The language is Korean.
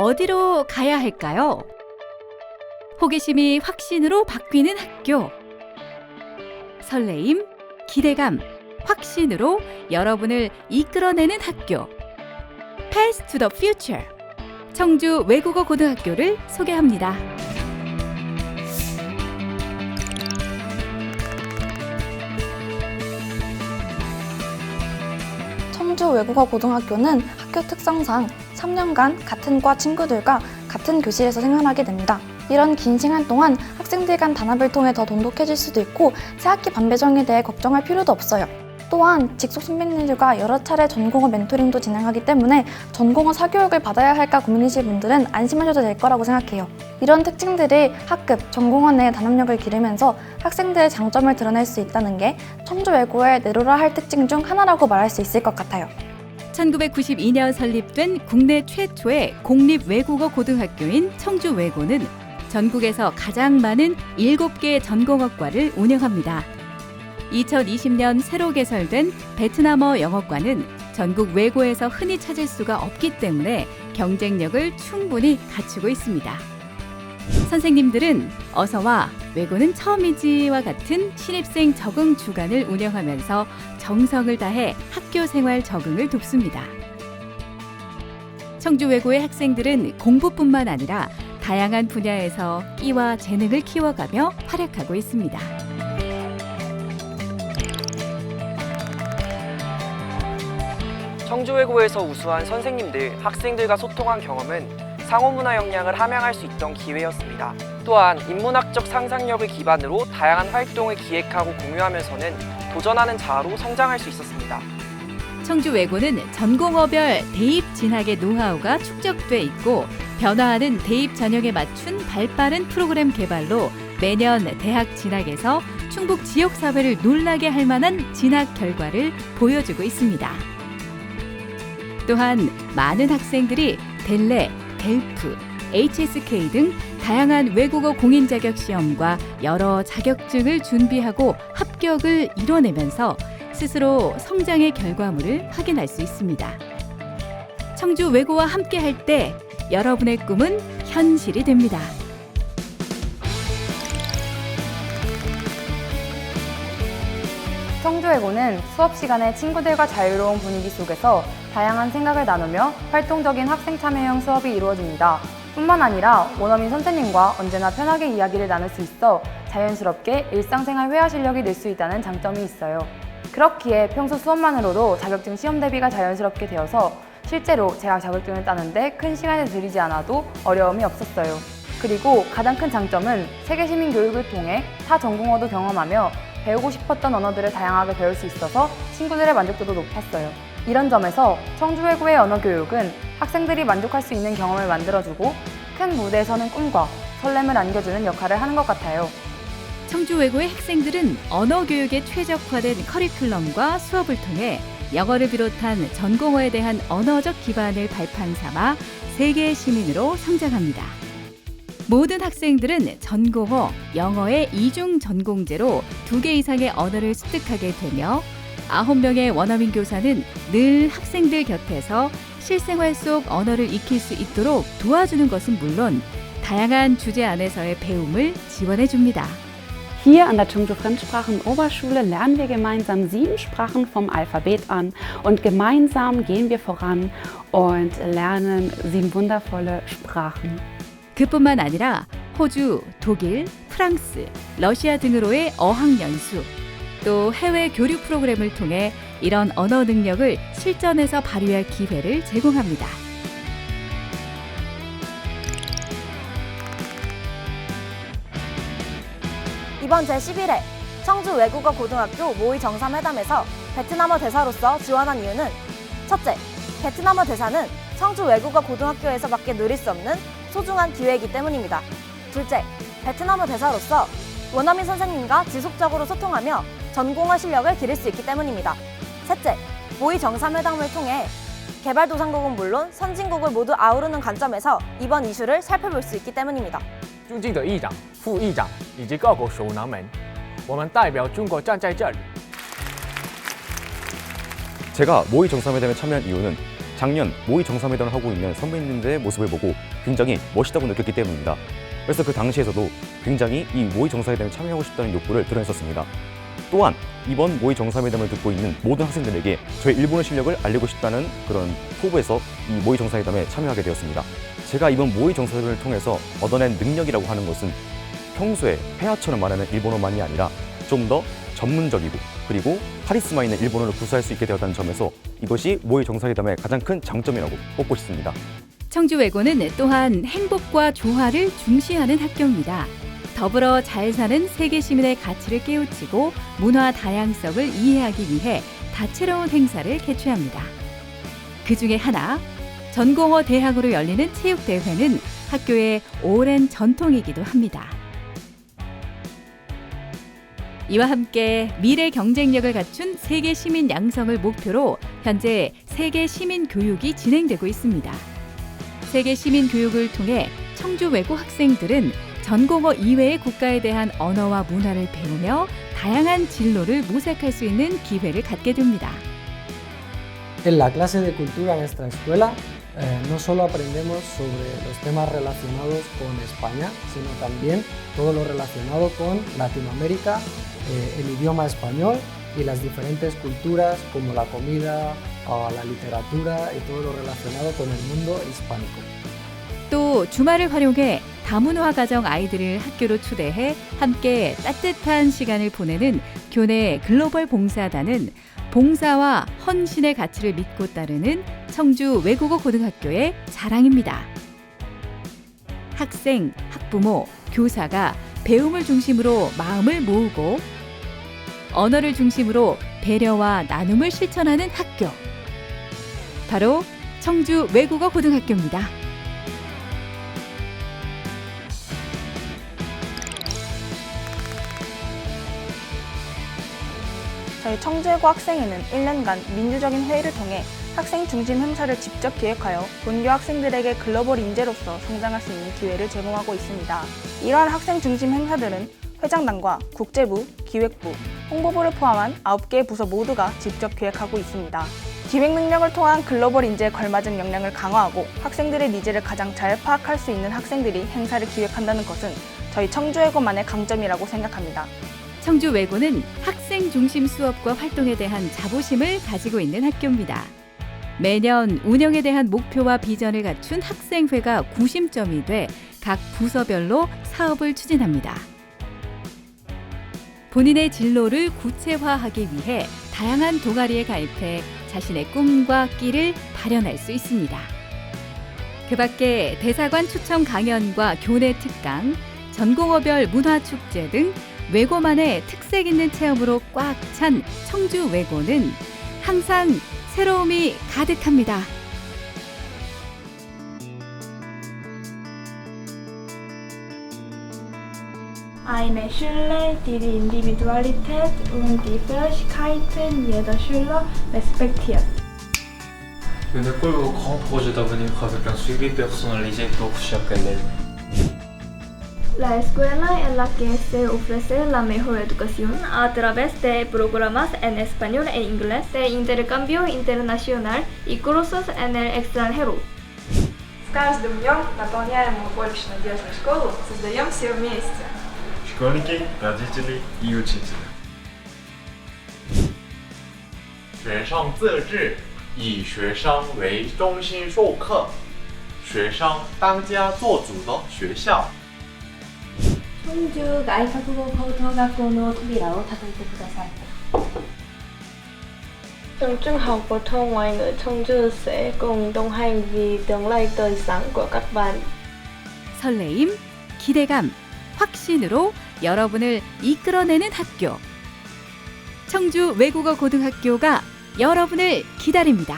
어디로 가야 할까요? 호기심이 확신으로 바뀌는 학교. 설레임, 기대감, 확신으로 여러분을 이끌어내는 학교. Path to the Future. 청주 외국어 고등학교를 소개합니다. 청주 외국어 고등학교는 학교 특성상 3년간 같은 과 친구들과 같은 교실에서 생활하게 됩니다. 이런 긴 시간 동안 학생들 간 단합을 통해 더 돈독해질 수도 있고 새학기 반 배정에 대해 걱정할 필요도 없어요. 또한 직속 선배님들과 여러 차례 전공어 멘토링도 진행하기 때문에 전공어 사교육을 받아야 할까 고민이실 분들은 안심하셔도 될 거라고 생각해요. 이런 특징들이 학급, 전공어 내 단합력을 기르면서 학생들의 장점을 드러낼 수 있다는 게 청주 외고의 내로라 할 특징 중 하나라고 말할 수 있을 것 같아요. 1992년 설립된 국내 최초의 공립 외국어 고등학교인 청주 외고는 전국에서 가장 많은 7개의 전공학과를 운영합니다. 2020년 새로 개설된 베트남어 영어과는 전국 외고에서 흔히 찾을 수가 없기 때문에 경쟁력을 충분히 갖추고 있습니다. 선생님들은 어서와 외고는 처음이지와 같은 신입생 적응 주간을 운영하면서 정성을 다해 학교 생활 적응을 돕습니다. 청주 외고의 학생들은 공부뿐만 아니라 다양한 분야에서 끼와 재능을 키워가며 활약하고 있습니다. 청주외고에서 우수한 선생님들, 학생들과 소통한 경험은 상호문화 역량을 함양할 수 있던 기회였습니다. 또한 인문학적 상상력을 기반으로 다양한 활동을 기획하고 공유하면서는 도전하는 자아로 성장할 수 있었습니다. 청주 외고는 전공어별 대입 진학의 노하우가 축적돼 있고 변화하는 대입 전형에 맞춘 발빠른 프로그램 개발로 매년 대학 진학에서 충북 지역사회를 놀라게 할 만한 진학 결과를 보여주고 있습니다. 또한 많은 학생들이 델레, 델프, HSK 등 다양한 외국어 공인 자격 시험과 여러 자격증을 준비하고 합격을 이뤄내면서 스스로 성장의 결과물을 확인할 수 있습니다. 청주 외고와 함께 할 때 여러분의 꿈은 현실이 됩니다. 청주외고는 수업 시간에 친구들과 자유로운 분위기 속에서 다양한 생각을 나누며 활동적인 학생 참여형 수업이 이루어집니다. 뿐만 아니라 원어민 선생님과 언제나 편하게 이야기를 나눌 수 있어 자연스럽게 일상생활 회화 실력이 늘 수 있다는 장점이 있어요. 그렇기에 평소 수업만으로도 자격증 시험 대비가 자연스럽게 되어서 실제로 제가 자격증을 따는데 큰 시간을 들이지 않아도 어려움이 없었어요. 그리고 가장 큰 장점은 세계 시민 교육을 통해 타 전공어도 경험하며 배우고 싶었던 언어들을 다양하게 배울 수 있어서 친구들의 만족도도 높았어요. 이런 점에서 청주외고의 언어교육은 학생들이 만족할 수 있는 경험을 만들어주고 큰 무대에 서는 꿈과 설렘을 안겨주는 역할을 하는 것 같아요. 청주 외고의 학생들은 언어 교육에 최적화된 커리큘럼과 수업을 통해 영어를 비롯한 전공어에 대한 언어적 기반을 발판 삼아 세계의 시민으로 성장합니다. 모든 학생들은 전공어, 영어의 이중 전공제로 2개 이상의 언어를 습득하게 되며 9명의 원어민 교사는 늘 학생들 곁에서 실생활 속 언어를 익힐 수 있도록 도와주는 것은 물론 다양한 주제 안에서의 배움을 지원해 줍니다. Hier an der Chungju Fremdsprachen-Oberschule lernen wir gemeinsam 7 Sprachen vom Alphabet an und gemeinsam gehen wir voran und lernen 7 wundervolle Sprachen. 그뿐만 아니라 호주, 독일, 프랑스, 러시아 등으로의 어학연수, 또 해외 교류 프로그램을 통해 이런 언어 능력을 실전에서 발휘할 기회를 제공합니다. 이번 제11회 청주 외국어 고등학교 모의 정상회담에서 베트남어 대사로서 지원한 이유는 첫째, 베트남어 대사는 청주 외국어 고등학교에서밖에 누릴 수 없는 소중한 기회이기 때문입니다. 둘째, 베트남어 대사로서 원어민 선생님과 지속적으로 소통하며 전공어 실력을 기를 수 있기 때문입니다. 셋째, 모의 정상회담을 통해 개발도상국은 물론 선진국을 모두 아우르는 관점에서 이번 이슈를 살펴볼 수 있기 때문입니다. 尊敬的议长、副议长以及各国首脑们，我们代表中国站在这里。 제가 모의 정상회담에 참여한 이유는 작년 모의 정상회담을 하고 있는 선배님들의 모습을 보고 굉장히 멋있다고 느꼈기 때문입니다. 그래서 그 당시에서도 굉장히 이 모의 정상회담에 참여하고 싶다는 욕구를 드러냈었습니다. 또한 이번 모의 정상회담을 듣고 있는 모든 학생들에게 저의 일본어 실력을 알리고 싶다는 그런 포부에서 이 모의 정상회담에 참여하게 되었습니다. 제가 이번 모의 정상회담을 통해서 얻어낸 능력이라고 하는 것은 평소에 폐하처럼 말하는 일본어만이 아니라 좀 더 전문적이고 그리고 카리스마 있는 일본어를 구사할 수 있게 되었다는 점에서 이것이 모의 정상회담의 가장 큰 장점이라고 꼽고 싶습니다. 청주외고는 또한 행복과 조화를 중시하는 학교입니다. 더불어 잘 사는 세계 시민의 가치를 깨우치고 문화 다양성을 이해하기 위해 다채로운 행사를 개최합니다. 그 중에 하나, 전공어 대학으로 열리는 체육대회는 학교의 오랜 전통이기도 합니다. 이와 함께 미래 경쟁력을 갖춘 세계 시민 양성을 목표로 현재 세계 시민 교육이 진행되고 있습니다. 세계 시민 교육을 통해 청주외고 학생들은 전공어 이외의 국가에 대한 언어와 문화를 배우며 다양한 진로를 모색할 수 있는 기회를 갖게 됩니다. En la clase de cultura en nuestra escuela no solo aprendemos sobre los temas relacionados con España, sino también todo lo relacionado con Latinoamérica, el idioma español y las diferentes culturas como la comida, la literatura y todo lo relacionado con el mundo hispánico. 또 주말을 활용해 다문화 가정 아이들을 학교로 초대해 함께 따뜻한 시간을 보내는 교내 글로벌 봉사단은 봉사와 헌신의 가치를 믿고 따르는 청주 외국어 고등학교의 자랑입니다. 학생, 학부모, 교사가 배움을 중심으로 마음을 모으고 언어를 중심으로 배려와 나눔을 실천하는 학교. 바로 청주 외국어 고등학교입니다. 저희 청주외고 학생회는 1년간 민주적인 회의를 통해 학생 중심 행사를 직접 기획하여 본교 학생들에게 글로벌 인재로서 성장할 수 있는 기회를 제공하고 있습니다. 이러한 학생 중심 행사들은 회장단과 국제부, 기획부, 홍보부를 포함한 9개의 부서 모두가 직접 기획하고 있습니다. 기획 능력을 통한 글로벌 인재에 걸맞은 역량을 강화하고 학생들의 니즈를 가장 잘 파악할 수 있는 학생들이 행사를 기획한다는 것은 저희 청주외고만의 강점이라고 생각합니다. 청주외고는 학생 중심 수업과 활동에 대한 자부심을 가지고 있는 학교입니다. 매년 운영에 대한 목표와 비전을 갖춘 학생회가 구심점이 돼 각 부서별로 사업을 추진합니다. 본인의 진로를 구체화하기 위해 다양한 동아리에 가입해 자신의 꿈과 끼를 발현할 수 있습니다. 그 밖에 대사관 추천 강연과 교내 특강, 전공어별 문화축제 등 외고만의 특색 있는 체험으로 꽉 찬 청주외고는 항상 새로움이 가득합니다. Eine Schule, die die Individualität und die Fähigkeiten jeder Schüler respektiert. Une école au grand projet d'avenir avec un suivi personnalisé pour chaque élève. La escuela en la que se ofrece la mejor educación a través de programas en español e inglés, de intercambio internacional y cursos en el extranjero. С каждым днем наполняем мы больше надежной школу, создаем все вместе. Школьники, родители и учителя. 学生自治，以学生为中心授课，学生当家作主的学校。 청주 가이카국어 고등학교の扉を叩いてください。 Trường Trung học phổ thông ngoại ngữ 청주 sẽ cùng đồng hành vì tương lai tươi sáng của các bạn. 설레임, 기대감, 확신으로 여러분을 이끌어내는 학교. 청주 외국어 고등학교가 여러분을 기다립니다.